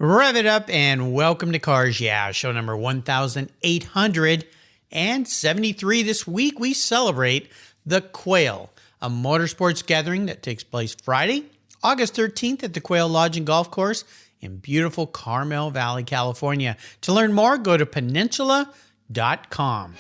Rev it up and welcome to Cars Yeah, show number 1873. This week we celebrate the Quail, a motorsports gathering that takes place Friday, August 13th at the Quail Lodge and Golf Course in beautiful Carmel Valley, California. To learn more, go to peninsula.com.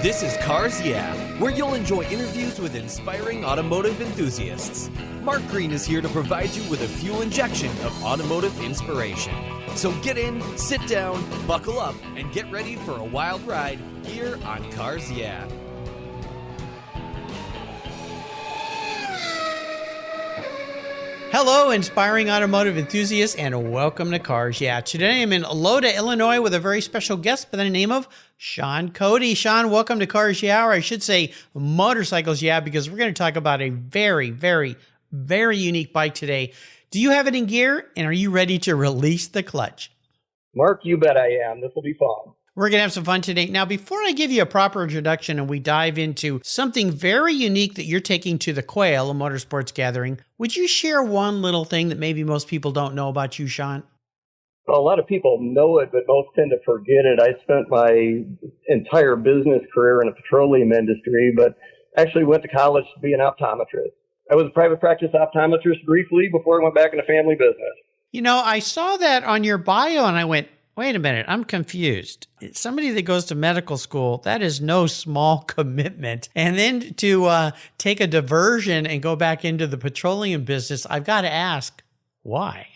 This is Cars Yeah, where you'll enjoy interviews with inspiring automotive enthusiasts. Mark Green is here to provide you with a fuel injection of automotive inspiration. So get in, sit down, buckle up, and get ready for a wild ride here on Cars Yeah. Hello, inspiring automotive enthusiasts, and welcome to Cars Yeah. Today I'm in Loda, Illinois with a very special guest by the name of Shawn Coady. Shawn, welcome to Cars Yeah, or I should say Motorcycles Yeah, because we're going to talk about a very unique bike today. Do you have it in gear, and are you ready to release the clutch? Mark, you bet I am. This will be fun. We're going to have some fun today. Now, before I give you a proper introduction and we dive into something very unique that you're taking to the Quail, a motorsports gathering, would you share one little thing that maybe most people don't know about you, Shawn? Well, a lot of people know it, but most tend to forget it. I spent my entire business career in the petroleum industry, but actually went to college to be an optometrist. I was a private practice optometrist briefly before I went back into family business. You know, I saw that on your bio and I went, wait a minute, I'm confused. Somebody that goes to medical school, that is no small commitment. And then to take a diversion and go back into the petroleum business, I've got to ask, why?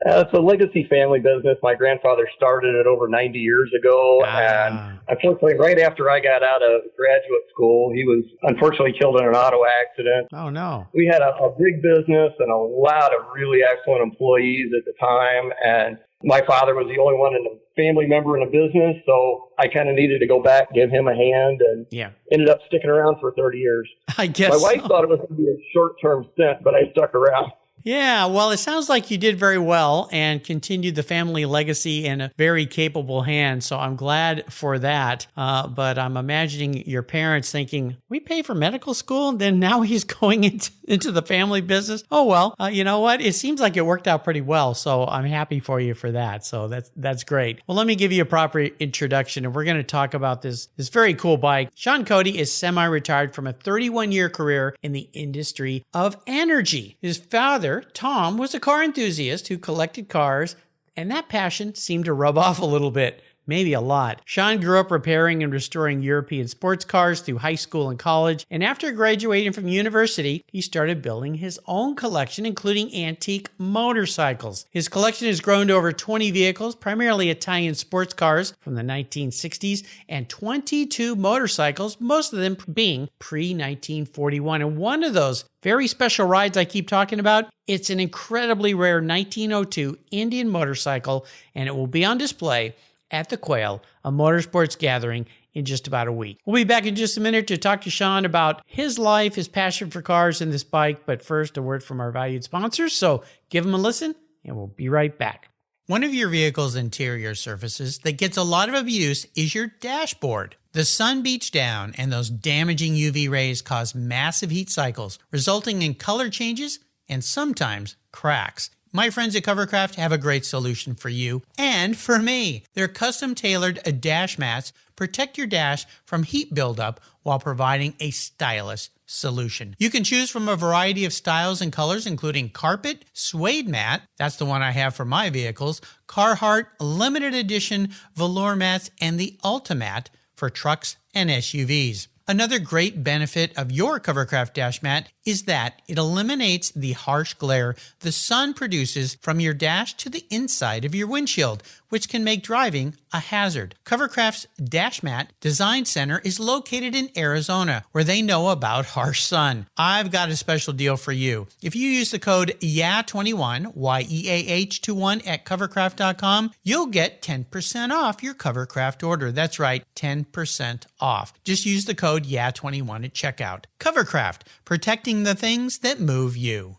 It's a legacy family business. My grandfather started it over 90 years ago. And unfortunately, right after I got out of graduate school, he was unfortunately killed in an auto accident. Oh, no. We had a big business and a lot of really excellent employees at the time. And my father was the only one in the family member in the business. So I kind of needed to go back, give him a hand, and ended up sticking around for 30 years. I guess my wife thought it was going to be a short-term stint, but I stuck around. Yeah, well, it sounds like you did very well and continued the family legacy in a very capable hand. So I'm glad for that. But I'm imagining your parents thinking, we pay for medical school, and then now he's going into the family business. Oh, well, you know what? It seems like it worked out pretty well. So I'm happy for you for that. So that's great. Well, let me give you a proper introduction, and we're going to talk about this very cool bike. Shawn Coady is semi-retired from a 31-year career in the industry of energy. His father, Tom, was a car enthusiast who collected cars, and that passion seemed to rub off a little bit, maybe a lot. Shawn grew up repairing and restoring European sports cars through high school and college, and after graduating from university, he started building his own collection, including antique motorcycles. His collection has grown to over 20 vehicles, primarily Italian sports cars from the 1960s, and 22 motorcycles, most of them being pre-1941. And one of those very special rides I keep talking about, it's an incredibly rare 1902 Indian motorcycle, and it will be on display at the Quail, a motorsports gathering, in just about a week. We'll be back in just a minute to talk to Shawn about his life, his passion for cars, and this bike. But first, a word from our valued sponsors. So give them a listen, and we'll be right back. One of your vehicle's interior surfaces that gets a lot of abuse is your dashboard. The sun beats down, and those damaging UV rays cause massive heat cycles, resulting in color changes and sometimes cracks. My friends at Covercraft have a great solution for you and for me. Their custom-tailored dash mats protect your dash from heat buildup while providing a stylish solution. You can choose from a variety of styles and colors, including carpet, suede mat, that's the one I have for my vehicles, Carhartt limited edition velour mats, and the Ultimat for trucks and SUVs. Another great benefit of your Covercraft dash mat is that it eliminates the harsh glare the sun produces from your dash to the inside of your windshield, which can make driving a hazard. Covercraft's Dash Mat Design Center is located in Arizona, where they know about harsh sun. I've got a special deal for you. If you use the code YEAH21, YEAH21 at covercraft.com, you'll get 10% off your Covercraft order. That's right, 10% off. Just use the code YEAH21 at checkout. Covercraft, protecting the things that move you.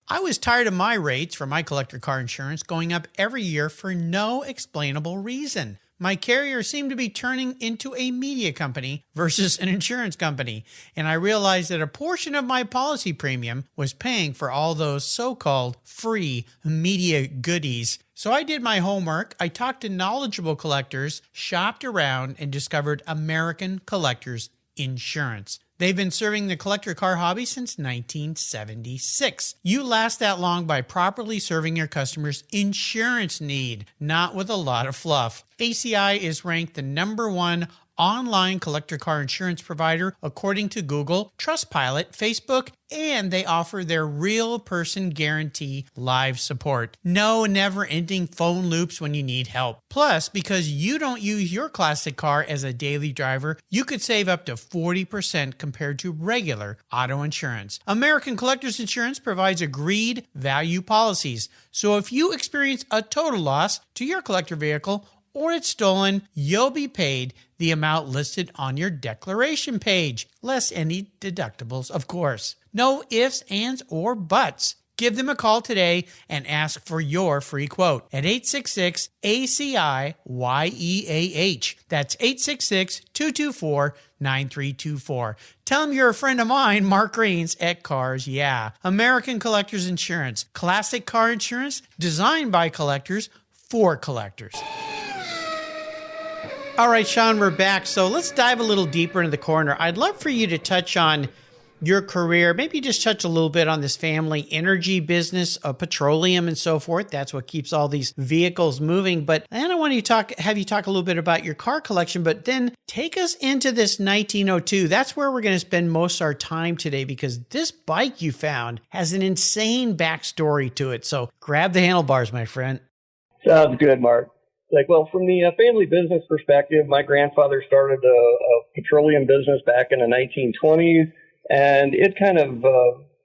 I was tired of my rates for my collector car insurance going up every year for no explainable reason. my carrier seemed to be turning into a media company versus an insurance company, and I realized that a portion of my policy premium was paying for all those so-called free media goodies. So I did my homework, I talked to knowledgeable collectors, shopped around, and discovered American Collectors Insurance. They've been serving the collector car hobby since 1976. You last that long by properly serving your customers' insurance need, not with a lot of fluff. ACI is ranked the #1 online collector car insurance provider according to Google, Trustpilot, Facebook, and they offer their real person guarantee live support. No never-ending phone loops when you need help. Plus, because you don't use your classic car as a daily driver, you could save up to 40% compared to regular auto insurance. American Collectors Insurance provides agreed value policies. So if you experience a total loss to your collector vehicle or it's stolen, you'll be paid the amount listed on your declaration page, less any deductibles, of course. No ifs, ands, or buts. Give them a call today and ask for your free quote at 866-ACI-YEAH. That's 866-224-9324. Tell them you're a friend of mine, Mark Greens, at Cars Yeah. American Collectors Insurance. Classic car insurance designed by collectors for collectors. All right, Shawn, we're back. So let's dive a little deeper into the corner. I'd love for you to touch on your career, maybe just touch a little bit on this family energy business of petroleum and so forth. That's what keeps all these vehicles moving. But then I want to have you talk a little bit about your car collection, but then take us into this 1902. That's where we're going to spend most of our time today because this bike you found has an insane backstory to it. So grab the handlebars, my friend. Sounds good, Mark. Well, from the family business perspective, my grandfather started a petroleum business back in the 1920s, and it kind of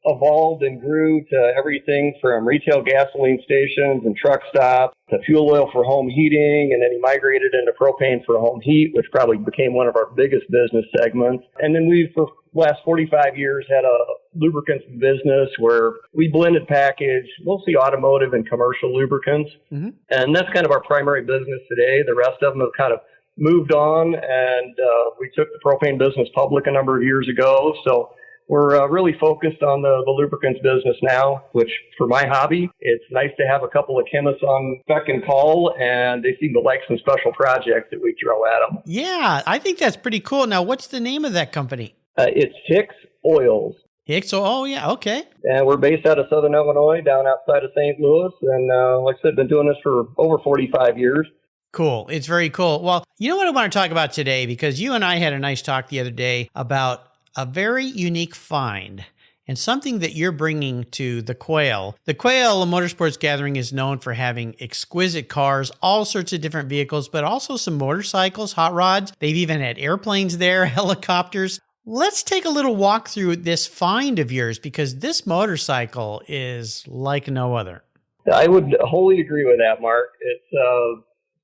evolved and grew to everything from retail gasoline stations and truck stops to fuel oil for home heating, and then he migrated into propane for home heat, which probably became one of our biggest business segments. And then we, for the last 45 years, had a lubricants business where we blended package, mostly automotive and commercial lubricants. Mm-hmm. And that's kind of our primary business today. The rest of them have kind of moved on, and we took the propane business public a number of years ago. So we're really focused on the lubricants business now, which for my hobby, it's nice to have a couple of chemists on spec and call, and they seem to like some special projects that we throw at them. Yeah, I think that's pretty cool. Now, what's the name of that company? It's Hicks Oils. Hicks, oh yeah, okay. And we're based out of Southern Illinois, down outside of St. Louis, and like I said, been doing this for over 45 years. Cool. It's very cool. Well, you know what I want to talk about today, because you and I had a nice talk the other day about a very unique find and something that you're bringing to the Quail. The Quail Motorsports Gathering is known for having exquisite cars, all sorts of different vehicles, but also some motorcycles, hot rods. They've even had airplanes there, helicopters. Let's take a little walk through this find of yours, because this motorcycle is like no other. I would wholly agree with that, Mark. It's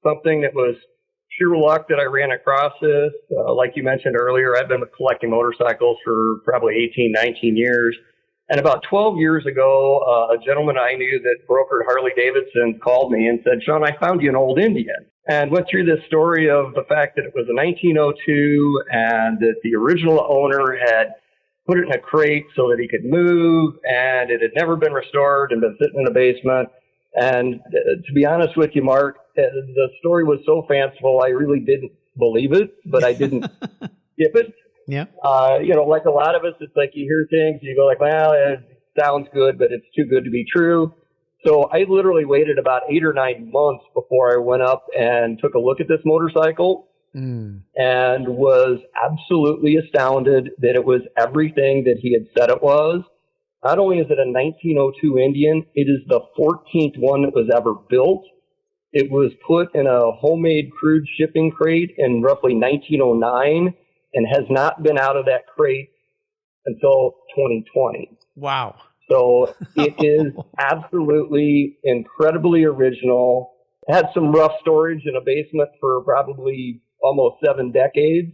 something that was pure luck that I ran across this. Like you mentioned earlier, I've been collecting motorcycles for probably 18, 19 years. And about 12 years ago, a gentleman I knew that brokered Harley Davidson called me and said, "Shawn, I found you an old Indian." And went through this story of the fact that it was a 1902 and that the original owner had put it in a crate so that he could move, and it had never been restored and been sitting in the basement. And to be honest with you, Mark, the story was so fanciful, I really didn't believe it, but I didn't skip it. Yeah. Like a lot of us, it's like you hear things, you go like, well, it sounds good, but it's too good to be true. So I literally waited about 8 or 9 months before I went up and took a look at this motorcycle and was absolutely astounded that it was everything that he had said it was. Not only is it a 1902 Indian, it is the 14th one that was ever built. It was put in a homemade crude shipping crate in roughly 1909 and has not been out of that crate until 2020. Wow. So it is absolutely incredibly original. It had some rough storage in a basement for probably almost 7 decades,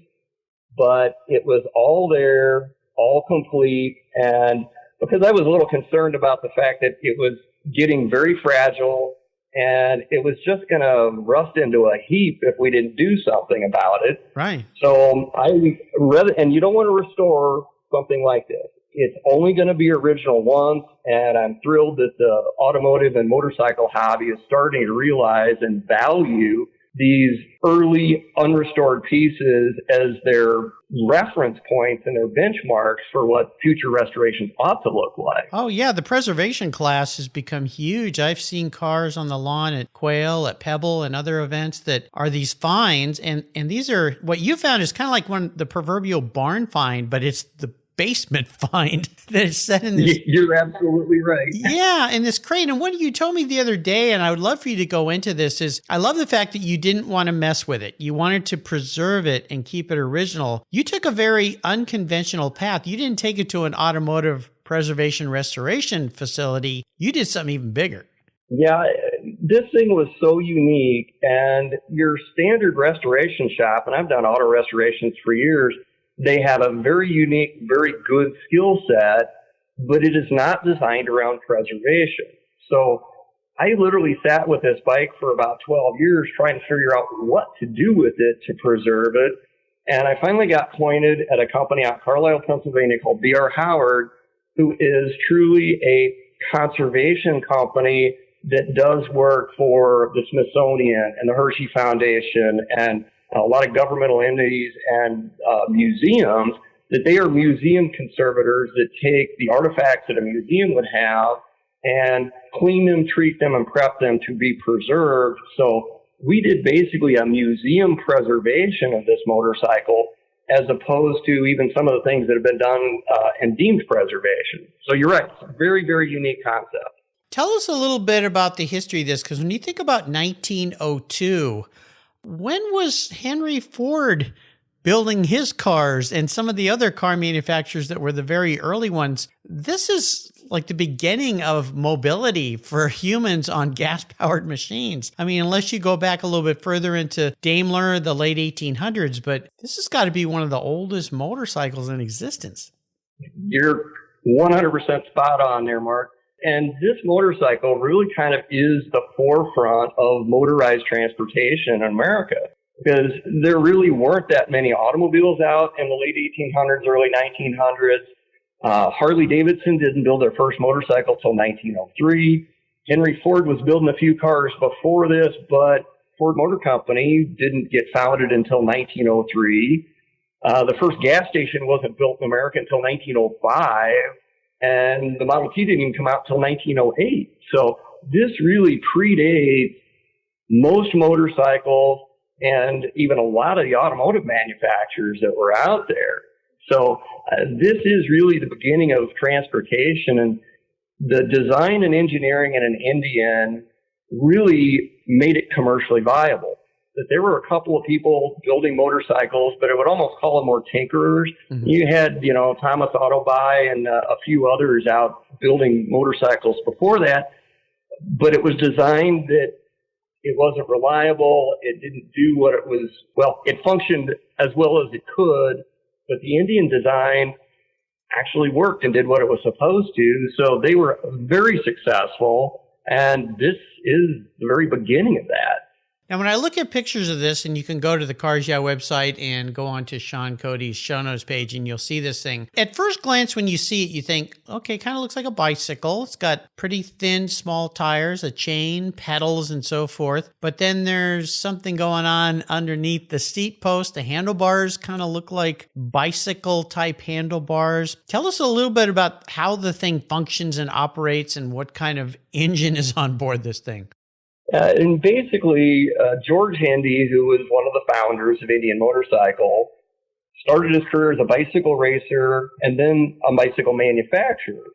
but it was all there, all complete. And because I was a little concerned about the fact that it was getting very fragile and it was just going to rust into a heap if we didn't do something about it. Right. So I read, and you don't want to restore something like this. It's only going to be original once, and I'm thrilled that the automotive and motorcycle hobby is starting to realize and value these early unrestored pieces as their reference points and their benchmarks for what future restorations ought to look like. Oh, yeah. The preservation class has become huge. I've seen cars on the lawn at Quail, at Pebble, and other events that are these finds. And these are, what you found is kind of like the proverbial barn find, but it's the basement find that is set in this. You're absolutely right. Yeah, in this crate. And what you told me the other day, and I would love for you to go into this, is I love the fact that you didn't want to mess with it. You wanted to preserve it and keep it original. You took a very unconventional path. You didn't take it to an automotive preservation restoration facility. You did something even bigger. Yeah, this thing was so unique. And your standard restoration shop, and I've done auto restorations for years, they have a very unique, very good skill set, but it is not designed around preservation. So I literally sat with this bike for about 12 years trying to figure out what to do with it to preserve it. And I finally got pointed at a company out in Carlisle, Pennsylvania called B.R. Howard, who is truly a conservation company that does work for the Smithsonian and the Hershey Foundation and a lot of governmental entities and museums, that they are museum conservators that take the artifacts that a museum would have and clean them, treat them, and prep them to be preserved. So we did basically a museum preservation of this motorcycle, as opposed to even some of the things that have been done and deemed preservation. So you're right. It's a very, very unique concept. Tell us a little bit about the history of this, because when you think about 1902, when was Henry Ford building his cars and some of the other car manufacturers that were the very early ones? This is like the beginning of mobility for humans on gas-powered machines. I mean, unless you go back a little bit further into Daimler, the late 1800s, but this has got to be one of the oldest motorcycles in existence. You're 100% spot on there, Mark. And this motorcycle really kind of is the forefront of motorized transportation in America, because there really weren't that many automobiles out in the late 1800s, early 1900s. Harley Davidson didn't build their first motorcycle till 1903. Henry Ford was building a few cars before this, but Ford Motor Company didn't get founded until 1903. The first gas station wasn't built in America until 1905. And the Model T didn't even come out until 1908. So this really predates most motorcycles and even a lot of the automotive manufacturers that were out there. So this is really the beginning of transportation, and the design and engineering in an Indian really made it commercially viable. That there were a couple of people building motorcycles, but I would almost call them more tinkerers. Mm-hmm. You had, Thomas Autobuy and a few others out building motorcycles before that, but it was designed that it wasn't reliable. It didn't do what it was. Well, it functioned as well as it could, but the Indian design actually worked and did what it was supposed to. So they were very successful, and this is the very beginning of that. Now, when I look at pictures of this, and you can go to the Cars Yeah website and go on to Shawn Coady's show notes page, and you'll see this thing. At first glance, when you see it, you think, okay, kind of looks like a bicycle. It's got pretty thin, small tires, a chain, pedals, and so forth. But then there's something going on underneath the seat post. The handlebars kind of look like bicycle-type handlebars. Tell us a little bit about how the thing functions and operates and what kind of engine is on board this thing. And basically, George Hendy, who was one of the founders of Indian Motorcycle, started his career as a bicycle racer and then a bicycle manufacturer.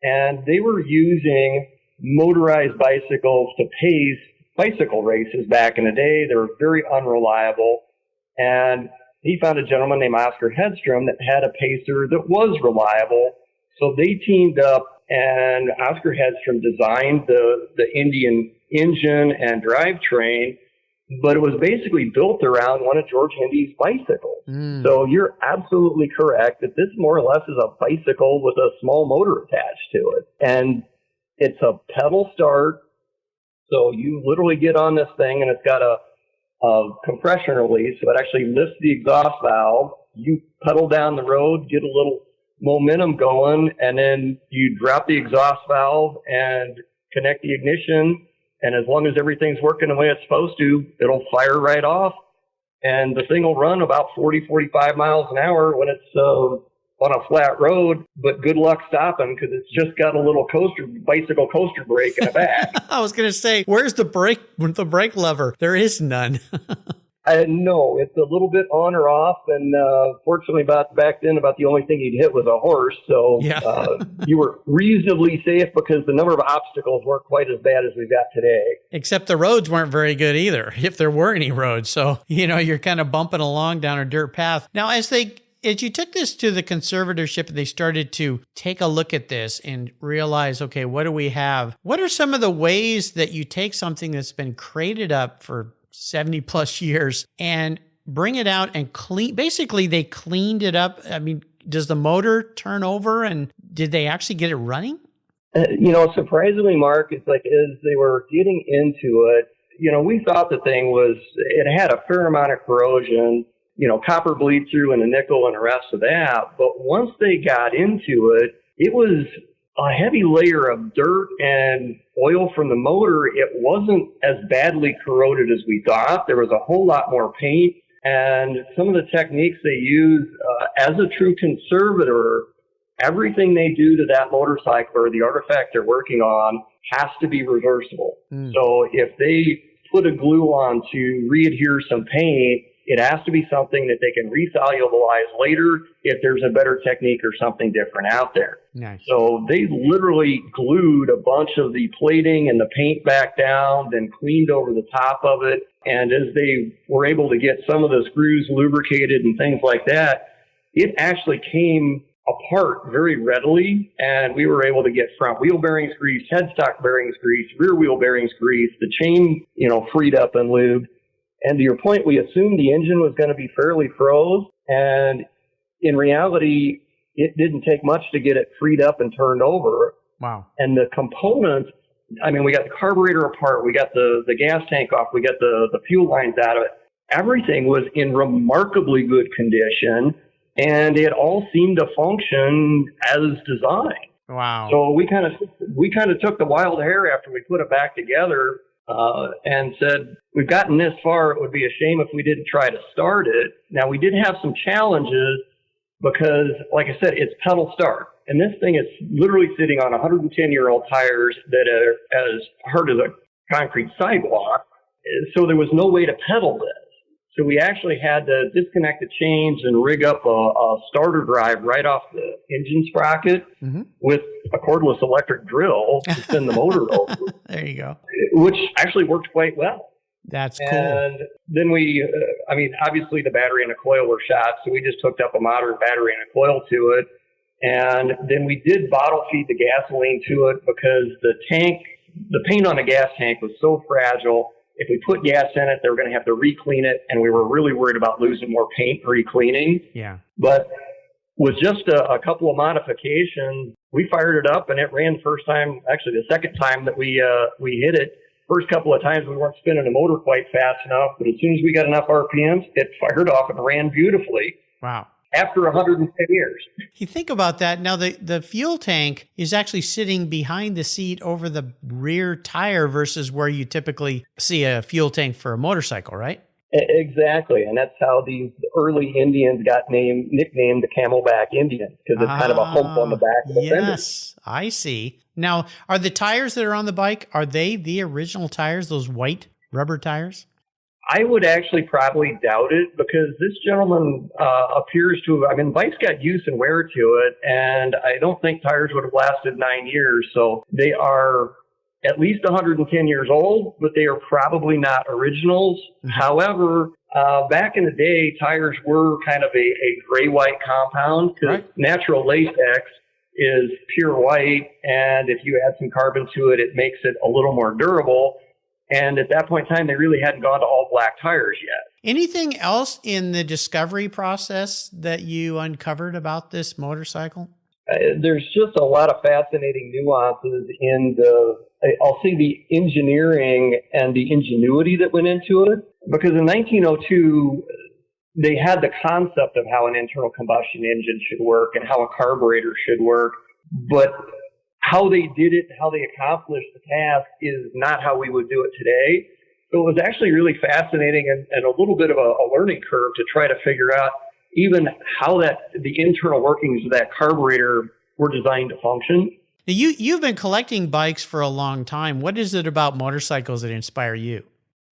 And they were using motorized bicycles to pace bicycle races back in the day. They were very unreliable. And he found a gentleman named Oscar Hedstrom that had a pacer that was reliable. So they teamed up, and Oscar Hedstrom designed the Indian engine and drivetrain, but it was basically built around one of George Hendy's bicycles. So you're absolutely correct that this more or less is a bicycle with a small motor attached to it. And it's a pedal start, So you literally get on this thing, and it's got a compression release, so it actually lifts the exhaust valve. You pedal down the road, get a little momentum going, and then you drop the exhaust valve and connect the ignition. And as long as everything's working the way it's supposed to, it'll fire right off. And the thing will run about 40, 45 miles an hour when it's on a flat road, but good luck stopping because it's just got a little bicycle coaster brake in the back. I was going to say, where's the brake lever? There is none. No, it's a little bit on or off, and fortunately, back then, about the only thing you'd hit was a horse, so yeah. You were reasonably safe because the number of obstacles weren't quite as bad as we've got today. Except the roads weren't very good either, if there were any roads. So, you're kind of bumping along down a dirt path. Now, as you took this to the conservatorship and they started to take a look at this and realize, okay, what do we have? What are some of the ways that you take something that's been crated up for 70 plus years and bring it out and basically they cleaned it up? I mean, does the motor turn over and did they actually get it running? Surprisingly, Mark, it's like as they were getting into it, we thought the thing it had a fair amount of corrosion. Copper bleed through and the nickel and the rest of that. But once they got into it, it was a heavy layer of dirt and oil from the motor. It wasn't as badly corroded as we thought. There was a whole lot more paint. And some of the techniques they use, as a true conservator, everything they do to that motorcycle or the artifact they're working on has to be reversible. So if they put a glue on to readhere some paint, it has to be something that they can resolubilize later if there's a better technique or something different out there. Nice. So they literally glued a bunch of the plating and the paint back down, then cleaned over the top of it. And as they were able to get some of the screws lubricated and things like that, it actually came apart very readily. And we were able to get front wheel bearings greased, headstock bearings greased, rear wheel bearings greased, the chain, freed up and lubed. And to your point, we assumed the engine was going to be fairly froze. And in reality, it didn't take much to get it freed up and turned over. Wow. And the components, we got the carburetor apart, we got the gas tank off, we got the fuel lines out of it. Everything was in remarkably good condition, and it all seemed to function as designed. Wow. So we kind of took the wild hair after we put it back together. And said, we've gotten this far, it would be a shame if we didn't try to start it. Now, we did have some challenges because, like I said, it's pedal start. And this thing is literally sitting on 110-year-old tires that are as hard as a concrete sidewalk. So there was no way to pedal this. So we actually had to disconnect the chains and rig up a starter drive right off the engine sprocket with a cordless electric drill to send the motor over. There you go. Which actually worked quite well. That's cool. And then we, obviously the battery and the coil were shot, so we just hooked up a modern battery and a coil to it. And then we did bottle feed the gasoline to it because the paint on the gas tank was so fragile. If we put gas in it, they were going to have to re-clean it, and we were really worried about losing more paint re-cleaning. Yeah. But with just a couple of modifications, we fired it up, and it ran the second time that we hit it. First couple of times we weren't spinning the motor quite fast enough, but as soon as we got enough RPMs, it fired off and ran beautifully. Wow. After 110 years. You think about that. Now, the fuel tank is actually sitting behind the seat over the rear tire versus where you typically see a fuel tank for a motorcycle, right? Exactly. And that's how these early Indians got nicknamed the Camelback Indians, because it's kind of a hump on the back of the fender. Yes, I see. Now, are the tires that are on the bike, are they the original tires, those white rubber tires? I would actually probably doubt it, because this gentleman appears to have, bikes got use and wear to it, and I don't think tires would have lasted 9 years. So they are at least 110 years old, but they are probably not originals. However, back in the day, tires were kind of a gray-white compound, because natural latex is pure white, and if you add some carbon to it, it makes it a little more durable. And at that point in time, they really hadn't gone to all black tires yet. Anything else in the discovery process that you uncovered about this motorcycle? There's just a lot of fascinating nuances in the I'll say the engineering and the ingenuity that went into it. Because in 1902, they had the concept of how an internal combustion engine should work and how a carburetor should work. But how they did it, how they accomplished the task is not how we would do it today. So it was actually really fascinating and a little bit of a learning curve to try to figure out even how the internal workings of that carburetor were designed to function. Now, you've been collecting bikes for a long time. What is it about motorcycles that inspire you?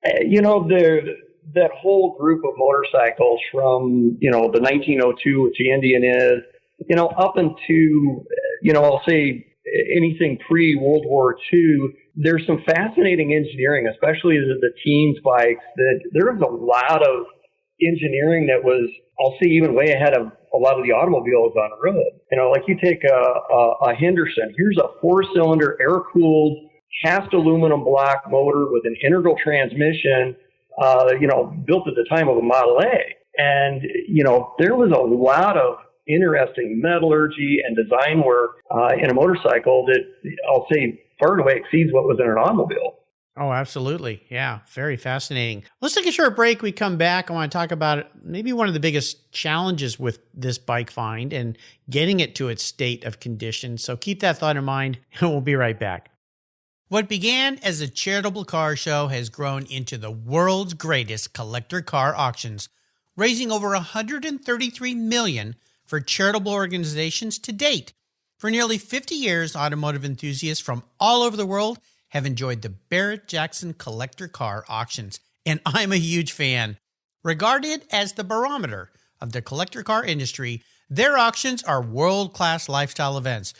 That whole group of motorcycles from, the 1902, which the Indian is, up into, I'll say anything pre-World War II, there's some fascinating engineering, especially the teens bikes, that there was a lot of engineering that was, I'll say, even way ahead of a lot of the automobiles on the road. Like you take a Henderson, here's a 4-cylinder air-cooled cast aluminum block motor with an integral transmission, built at the time of a Model A. And, there was a lot of interesting metallurgy and design work in a motorcycle that I'll say far and away exceeds what was in an automobile. Oh, absolutely. Yeah, very fascinating. Let's take a short break. We come back. I want to talk about maybe one of the biggest challenges with this bike find and getting it to its state of condition. So keep that thought in mind, and we'll be right back. What began as a charitable car show has grown into the world's greatest collector car auctions, raising over $133 million for charitable organizations to date. For nearly 50 years, automotive enthusiasts from all over the world have enjoyed the Barrett-Jackson collector car auctions, and I'm a huge fan. Regarded as the barometer of the collector car industry, their auctions are world-class lifestyle events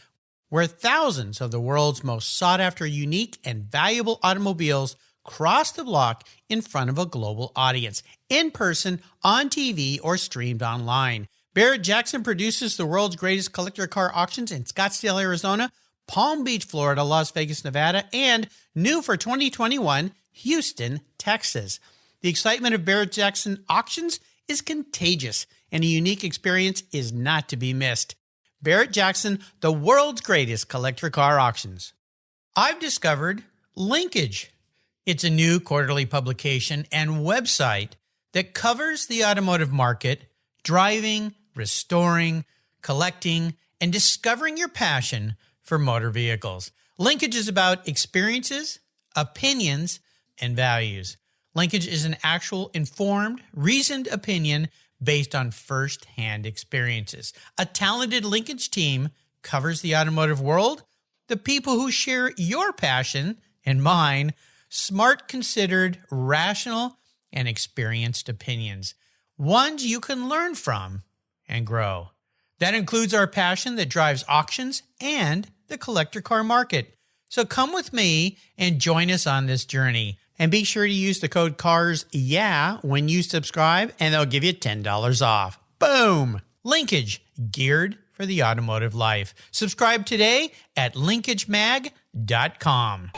where thousands of the world's most sought-after, unique, and valuable automobiles cross the block in front of a global audience, in person, on TV, or streamed online. Barrett-Jackson produces the world's greatest collector car auctions in Scottsdale, Arizona, Palm Beach, Florida, Las Vegas, Nevada, and new for 2021, Houston, Texas. The excitement of Barrett-Jackson auctions is contagious, and a unique experience is not to be missed. Barrett-Jackson, the world's greatest collector car auctions. I've discovered Linkage. It's a new quarterly publication and website that covers the automotive market, driving, restoring, collecting, and discovering your passion for motor vehicles. Linkage is about experiences, opinions, and values. Linkage is an actual informed, reasoned opinion based on first-hand experiences. A talented Linkage team covers the automotive world, the people who share your passion and mine, smart, considered, rational, and experienced opinions, ones you can learn from and grow. That includes our passion that drives auctions and the collector car market. So come with me and join us on this journey. And be sure to use the code CARSYEAH when you subscribe, and they'll give you $10 off. Boom! Linkage, geared for the automotive life. Subscribe today at linkagemag.com.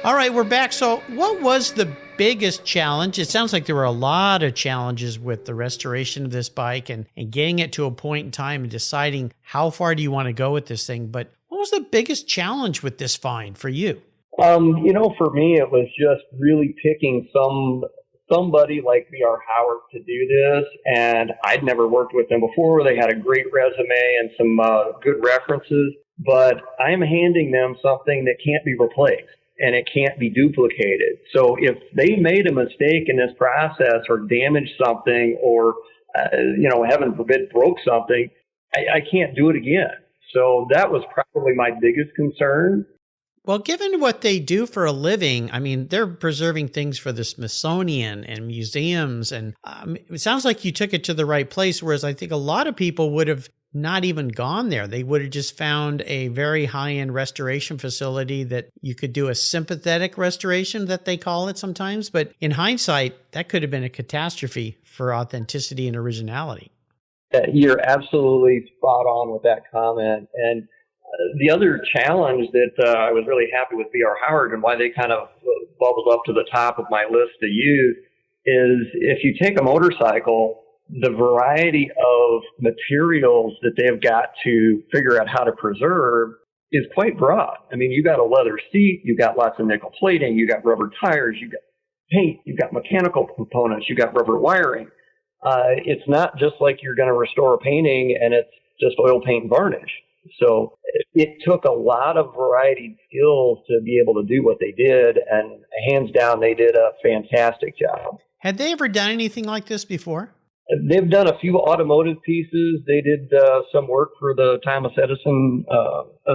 All right, we're back. So what was the biggest challenge? It sounds like there were a lot of challenges with the restoration of this bike and getting it to a point in time and deciding how far do you want to go with this thing. But what was the biggest challenge with this find for you? For me, it was just really picking somebody like V.R. Howard to do this. And I'd never worked with them before. They had a great resume and some good references. But I'm handing them something that can't be replaced. And it can't be duplicated. So if they made a mistake in this process or damaged something or, heaven forbid, broke something, I can't do it again. So that was probably my biggest concern. Well, given what they do for a living, I mean, they're preserving things for the Smithsonian and museums. And it sounds like you took it to the right place, whereas I think a lot of people would have not even gone there. They would have just found a very high-end restoration facility that you could do a sympathetic restoration that they call it sometimes. But in hindsight, that could have been a catastrophe for authenticity and originality. You're absolutely spot on with that comment. And the other challenge that I was really happy with V.R. Howard and why they kind of bubbled up to the top of my list to use is if you take a motorcycle, the variety of materials that they've got to figure out how to preserve is quite broad. I mean, you got a leather seat, you got lots of nickel plating, you got rubber tires, you got paint, you got mechanical components, you got rubber wiring. It's not just like you're going to restore a painting and it's just oil, paint, and varnish. So it took a lot of varied skills to be able to do what they did, and hands down, they did a fantastic job. Had they ever done anything like this before? They've done a few automotive pieces. They did some work for the Thomas Edison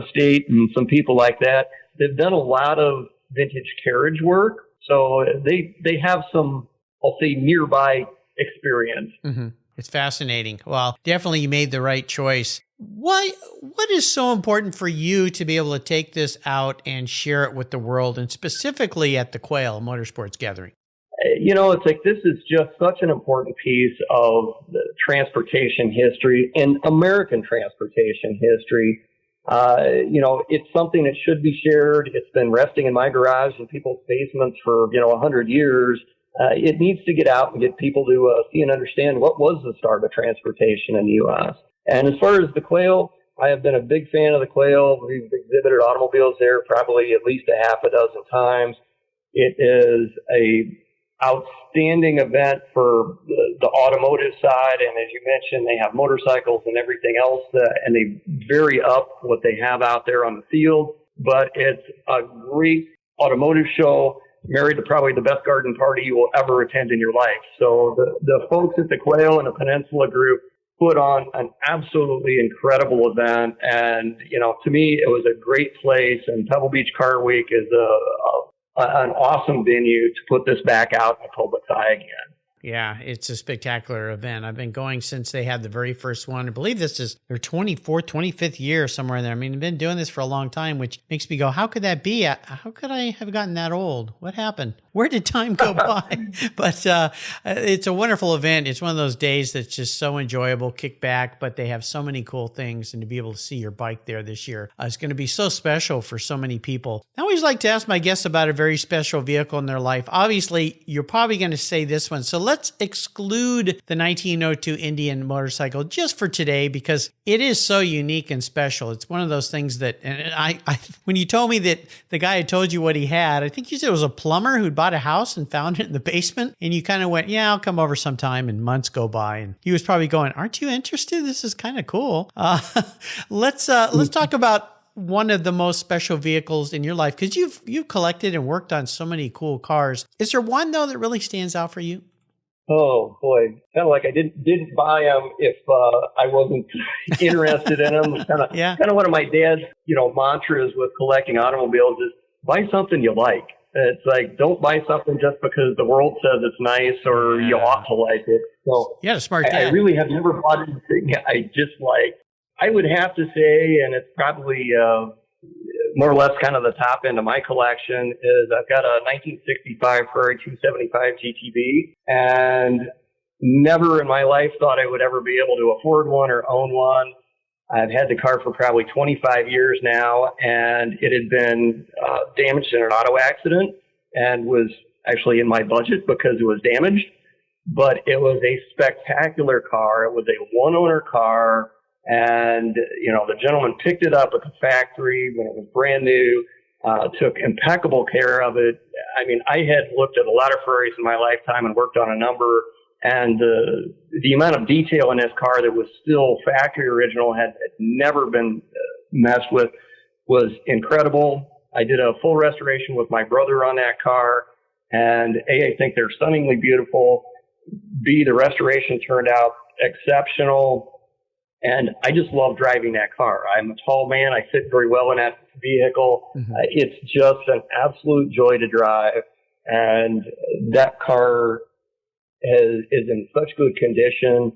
estate and some people like that. They've done a lot of vintage carriage work. So they have some, I'll say, nearby experience. Mm-hmm. It's fascinating. Well, definitely you made the right choice. What is so important for you to be able to take this out and share it with the world, and specifically at the Quail Motorsports Gathering? You know, it's like this is just such an important piece of the transportation history and American transportation history. You know, it's something that should be shared. It's been resting in my garage and people's basements for, 100 years. It needs to get out and get people to see and understand what was the start of transportation in the U.S. And as far as the Quail, I have been a big fan of the Quail. We've exhibited automobiles there probably at least a half a dozen times. It is a outstanding event for the automotive side, and as you mentioned, they have motorcycles and everything else, and they vary up what they have out there on the field. But it's a great automotive show, married to probably the best garden party you will ever attend in your life. So the folks at the Quail and the Peninsula Group put on an absolutely incredible event, and to me, it was a great place. And Pebble Beach Car Week is an awesome venue to put this back out in the public's eye again. Yeah, it's a spectacular event. I've been going since they had the very first one. I believe this is their 24th, 25th year, somewhere in there. I mean, they've been doing this for a long time, which makes me go, how could that be? How could I have gotten that old? What happened? Where did time go by? But it's a wonderful event. It's one of those days that's just so enjoyable, kick back, but they have so many cool things. And to be able to see your bike there this year is going to be so special for so many people. I always like to ask my guests about a very special vehicle in their life. Obviously, you're probably going to say this one. So let's exclude the 1902 Indian motorcycle just for today, because it is so unique and special. It's one of those things that, and I when you told me that the guy had told you what he had, I think you said it was a plumber who'd bought a house and found it in the basement, and you kind of went, yeah, I'll come over sometime, and months go by, and he was probably going, aren't you interested? This is kind of cool. Let's talk about one of the most special vehicles in your life, because you've collected and worked on so many cool cars. Is there one though that really stands out for you? Oh boy, kind of like I didn't buy them if I wasn't interested in them. Kind of one of my dad's mantras with collecting automobiles is buy something you like. It's like, don't buy something just because the world says it's nice or you ought to like it. So yeah, smart dad. I really have never bought anything I just like. I would have to say, and it's probably more or less kind of the top end of my collection, is I've got a 1965 Ferrari 275 GTB, and never in my life thought I would ever be able to afford one or own one. I've had the car for probably 25 years now, and it had been damaged in an auto accident and was actually in my budget because it was damaged. But it was a spectacular car. It was a one-owner car, and the gentleman picked it up at the factory when it was brand new, took impeccable care of it. I mean, I had looked at a lot of Ferraris in my lifetime and worked on a number, and the amount of detail in this car that was still factory original, had never been messed with, was incredible. I did a full restoration with my brother on that car, and A, I think they're stunningly beautiful. B, the restoration turned out exceptional. And I just love driving that car. I'm a tall man. I fit very well in that vehicle. Mm-hmm. It's just an absolute joy to drive. And that car is in such good condition.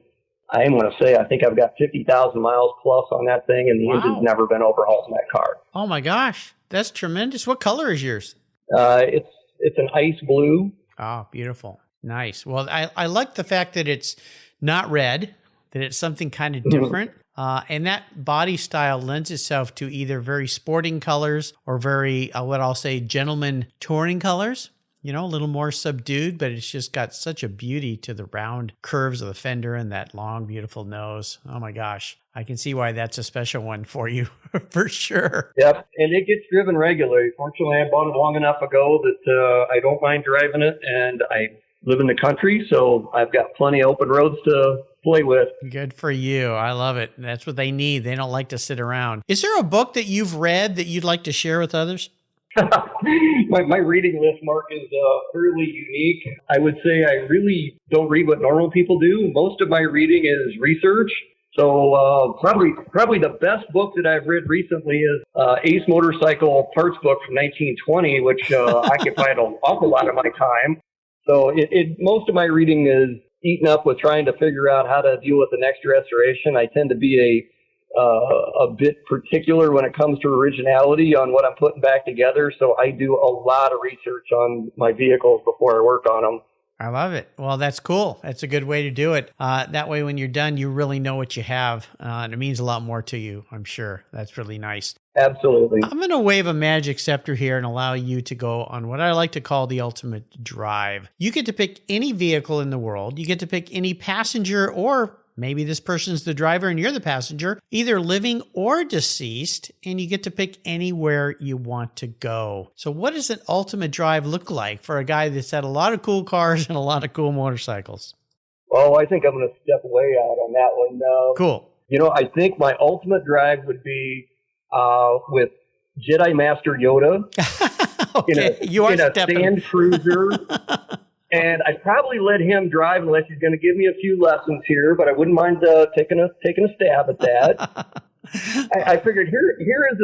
I am going to say, I think I've got 50,000 miles plus on that thing, and the engine's never been overhauled in that car. Oh my gosh. That's tremendous. What color is yours? It's an ice blue. Oh, beautiful. Nice. Well, I like the fact that it's not red, that it's something kind of different. And that body style lends itself to either very sporting colors or very, what I'll say, gentleman touring colors. A little more subdued, but it's just got such a beauty to the round curves of the fender and that long, beautiful nose. Oh my gosh. I can see why that's a special one for you, for sure. Yep, and it gets driven regularly. Fortunately, I bought it long enough ago that I don't mind driving it, and I live in the country, so I've got plenty of open roads to play with. Good for you. I love it. That's what they need. They don't like to sit around. Is there a book that you've read that you'd like to share with others? My reading list, Mark, is fairly unique. I would say I really don't read what normal people do. Most of my reading is research. So probably the best book that I've read recently is Ace Motorcycle Parts Book from 1920, which occupied an awful lot of my time. So most of my reading is eaten up with trying to figure out how to deal with the next restoration. I tend to be a bit particular when it comes to originality on what I'm putting back together. So I do a lot of research on my vehicles before I work on them. I love it. Well, that's cool. That's a good way to do it. That way, when you're done, you really know what you have. And it means a lot more to you, I'm sure. That's really nice. Absolutely. I'm going to wave a magic scepter here and allow you to go on what I like to call the ultimate drive. You get to pick any vehicle in the world. You get to pick any passenger, or maybe this person's the driver and you're the passenger, either living or deceased, and you get to pick anywhere you want to go. So what does an ultimate drive look like for a guy that's had a lot of cool cars and a lot of cool motorcycles? Oh, I think I'm going to step way out on that one. Cool. I think my ultimate drive would be with Jedi Master Yoda okay, in a sand cruiser. And I'd probably let him drive unless he's going to give me a few lessons here, but I wouldn't mind taking a stab at that. I figured here is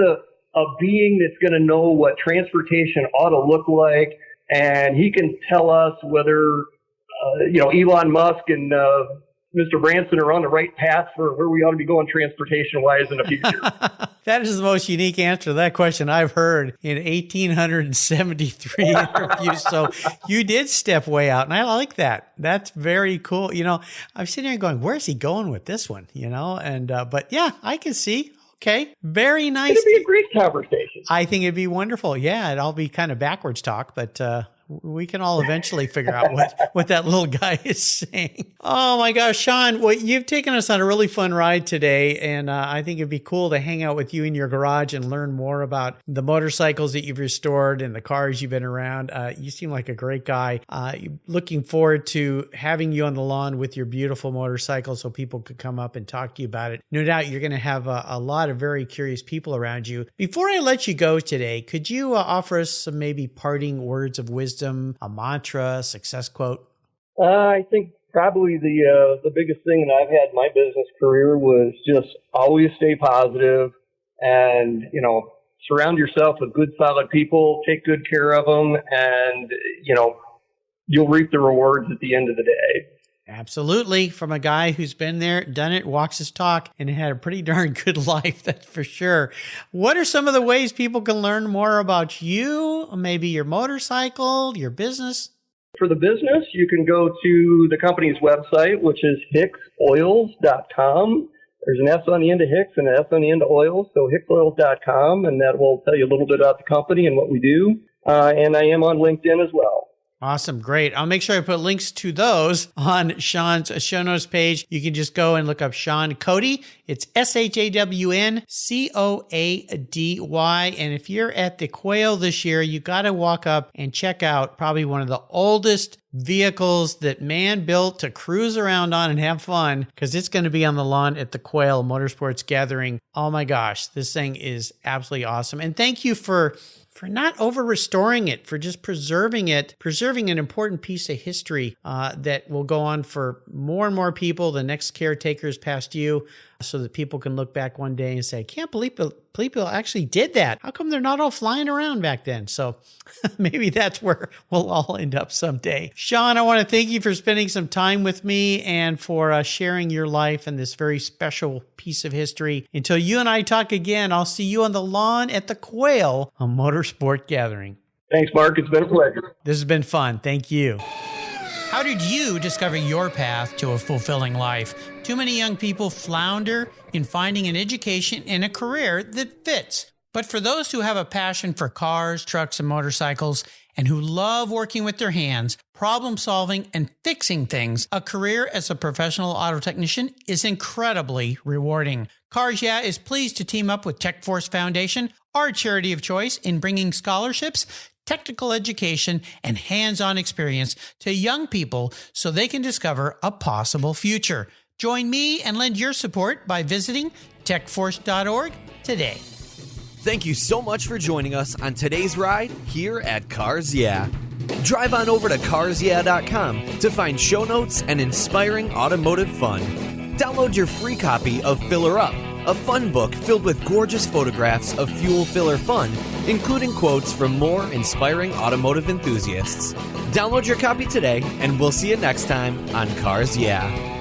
a being that's going to know what transportation ought to look like, and he can tell us whether Elon Musk and Mr. Branson are on the right path for where we ought to be going transportation-wise in the future. That is the most unique answer to that question I've heard in 1,873 interviews. So you did step way out, and I like that. That's very cool. I'm sitting here going, where's he going with this one? But yeah, I can see. Okay, very nice. It'd be a great conversation. I think it'd be wonderful. Yeah, it'll be kind of backwards talk, but we can all eventually figure out what that little guy is saying. Oh my gosh, Shawn, you've taken us on a really fun ride today, and I think it'd be cool to hang out with you in your garage and learn more about the motorcycles that you've restored and the cars you've been around. You seem like a great guy. Looking forward to having you on the lawn with your beautiful motorcycle so people could come up and talk to you about it. No doubt you're going to have a lot of very curious people around you. Before I let you go today, could you offer us some maybe parting words of wisdom, a mantra, a success quote? I think probably the biggest thing that I've had in my business career was just always stay positive and, surround yourself with good, solid people, take good care of them, and, you'll reap the rewards at the end of the day. Absolutely. From a guy who's been there, done it, walks his talk, and had a pretty darn good life, that's for sure. What are some of the ways people can learn more about you, maybe your motorcycle, your business? For the business, you can go to the company's website, which is hicksoils.com. There's an S on the end of Hicks and an S on the end of oils, so hicksoils.com, and that will tell you a little bit about the company and what we do. And I am on LinkedIn as well. Awesome. Great. I'll make sure I put links to those on Shawn's show notes page. You can just go and look up Shawn Coady. It's ShawnCoady. And if you're at the Quail this year, you got to walk up and check out probably one of the oldest vehicles that man built to cruise around on and have fun, because it's going to be on the lawn at the Quail Motorsports Gathering. Oh my gosh, this thing is absolutely awesome. And thank you for not over restoring it, for just preserving an important piece of history that will go on for more and more people, the next caretakers past you, so that people can look back one day and say, I can't believe people actually did that. How come they're not all flying around back then? So maybe that's where we'll all end up someday. Shawn, I want to thank you for spending some time with me and for sharing your life and this very special piece of history. Until you and I talk again, I'll see you on the lawn at the Quail, a Motorsport Gathering. Thanks, Mark. It's been a pleasure. This has been fun. Thank you. How did you discover your path to a fulfilling life? Too many young people flounder in finding an education and a career that fits. But for those who have a passion for cars, trucks, and motorcycles, and who love working with their hands, problem solving, and fixing things, a career as a professional auto technician is incredibly rewarding. Cars Yeah! Is pleased to team up with TechForce Foundation, our charity of choice, in bringing scholarships, technical education, and hands-on experience to young people so they can discover a possible future. Join me and lend your support by visiting techforce.org today. Thank you so much for joining us on today's ride here at Cars Yeah! Drive on over to carsyeah.com to find show notes and inspiring automotive fun. Download your free copy of Filler Up, a fun book filled with gorgeous photographs of fuel filler fun, including quotes from more inspiring automotive enthusiasts. Download your copy today, and we'll see you next time on Cars Yeah!